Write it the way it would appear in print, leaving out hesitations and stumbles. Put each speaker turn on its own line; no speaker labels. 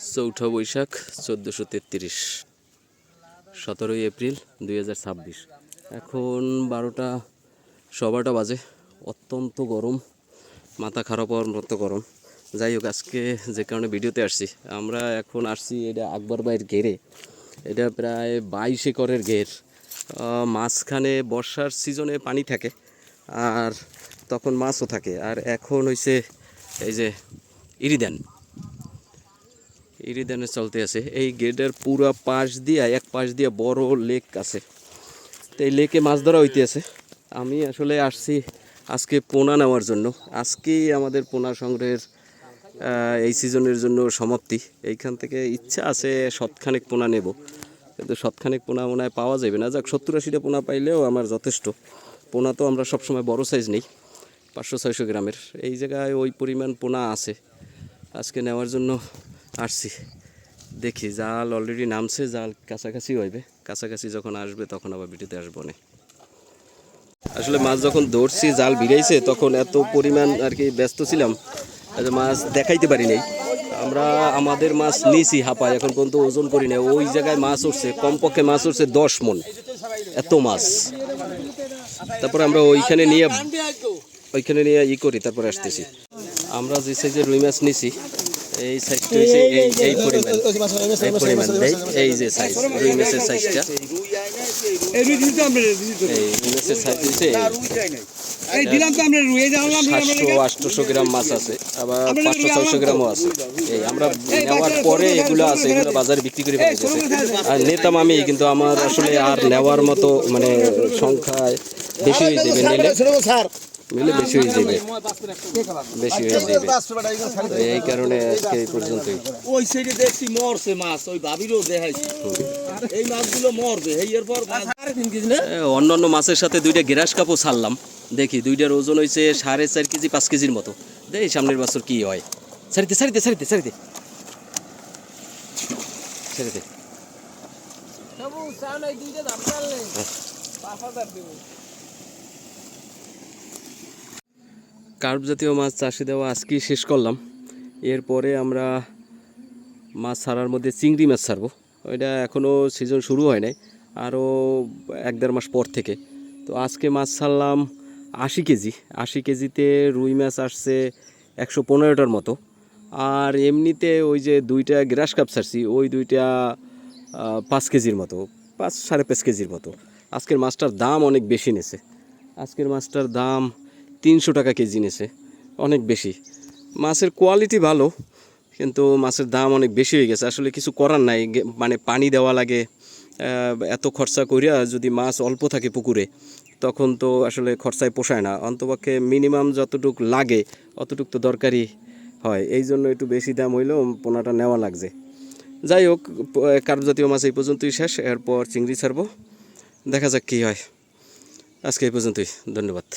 চৌঠা বৈশাখ 1433 17ই এপ্রিল 2026। এখন 12টা বাজে। অত্যন্ত গরম, মাথা খারাপ হওয়ার মতো গরম। যাই হোক, আজকে যে কারণে ভিডিওতে আসছি, আমরা এখন আসছি এটা আকবর ভাইয়ের ঘেরে। এটা প্রায় 22 একরের ঘের। মাঝখানে বর্ষার সিজনে পানি থাকে আর তখন মাছও থাকে। আর এখন হইছে এই যে ইরিদানে চলতে আছে। এই গেটের পুরা পাশ দিয়ে এক পাশ দিয়ে বড় লেক আছে, তো এই লেকে মাছ ধরা হইতে আছে। আমি আসলে আসছি আজকে পোনা নেওয়ার জন্য। আজকেই আমাদের পোনা সংগ্রহের এই সিজনের জন্য সমাপ্তি। এইখান থেকে ইচ্ছা আছে শতখানেক পোনা নেব, কিন্তু শতখানেক পোনা মনে হয় পাওয়া যাবে না। যাক, 70-80টা পোনা পাইলেও আমার যথেষ্ট। পোনা তো আমরা সবসময় বড় সাইজ নেই, 500-600 গ্রামের। এই জায়গায় ওই পরিমাণ পোনা আছে। আজকে নেওয়ার জন্য আসছি। দেখি, জাল অলরেডি নামছে, জাল কাছাকাছি হইবে। কাছাকাছি যখন আসবে তখন আবার ভিডিওতে আসবো না। আসলে মাছ যখন ধরছি, জাল ভিড়াইছে, তখন এত পরিমাণ আর কি ব্যস্ত ছিলাম, মাছ দেখাইতে পারি নাই। আমরা আমাদের মাছ নিয়েছি হাঁপায়, এখন পর্যন্ত ওজন করি না। ওই জায়গায় মাছ উঠছে, কমপক্ষে মাছ উঠছে 10 মণ, এত মাছ। তারপরে আমরা ওইখানে নিয়ে করি, তারপরে আসতেছি। আমরা যে সাইজের রুই মাছ নিছি, এই সাইজটা হচ্ছে এই পরিমাণ দেয়। এই যে সাইজ রুই মাছের সাইজটা, এই রুই মাছের সাইজ হচ্ছে 700-800 গ্রাম মাছ আছে, আবার 500-600 গ্রামও আছে। এই আমরা নেওয়ার পরে এগুলো আছে, এগুলো বাজারে বিক্রি করে ফেলেছে। আর নিতাম আমি, কিন্তু আমার আসলে আর নেওয়ার মতো মানে সংখ্যায় বেশি হয়ে যাবে, নিলে বেশি হয়ে যাবে। এই কারণে আজকে এই পর্যন্তই।
ওই সাইডে দেখছি মরছে মাছ, ওই ভাবিরও দেখাইছি এই মাছগুলো মরবে। এরপর
অন্যান্য মাছের সাথে 2টা গ্রাস কাপও ছাড়লাম। দেখি 2টার ওজন হয়েছে 4.5 কেজি 5 কেজির মতো। দেখি সামনের বছর কি হয়। ছাড়িতে কার্প জাতীয় মাছ চাষি দেওয়া আজকেই শেষ করলাম। এরপরে আমরা মাছ ছাড়ার মধ্যে চিংড়ি মাছ ছাড়বো। ওইটা এখনও সিজন শুরু হয় নাই, আরও 1-1.5 মাস পর থেকে। তো আজকে মাছ ছাড়লাম 80 কেজি। 80 কেজিতে রুই মাছ আসছে 115টার মতো। আর এমনিতে ওই যে 2টা গ্রাস কাপ ছাড়ছি, ওই 2টা 5 কেজির মতো, 5-5.5 কেজির মতো। আজকের মাছটার দাম অনেক বেশি নেছে। আজকের মাছটার দাম 300 টাকা কেজি নেছে, অনেক বেশি। মাছের কোয়ালিটি ভালো, কিন্তু মাছের দাম অনেক বেশি হয়ে গেছে। আসলে কিছু করার নাই, মানে পানি দেওয়া লাগে। এত খরচা করিয়া যদি মাছ অল্প থাকে পুকুরে, তখন তো আসলে খরচায় পোষায় না। অন্তপক্ষে মিনিমাম যতটুক লাগে অতটুক তো দরকারই হয়। এই জন্য একটু বেশি দাম হইলেও পোনাটা নেওয়া লাগছে। যাই হোক, কার্প জাতীয় মাছ এই পর্যন্তই শেষ। এরপর চিংড়ি ছাড়বো, দেখা যাক কী হয়। আজকে এই পর্যন্তই, ধন্যবাদ।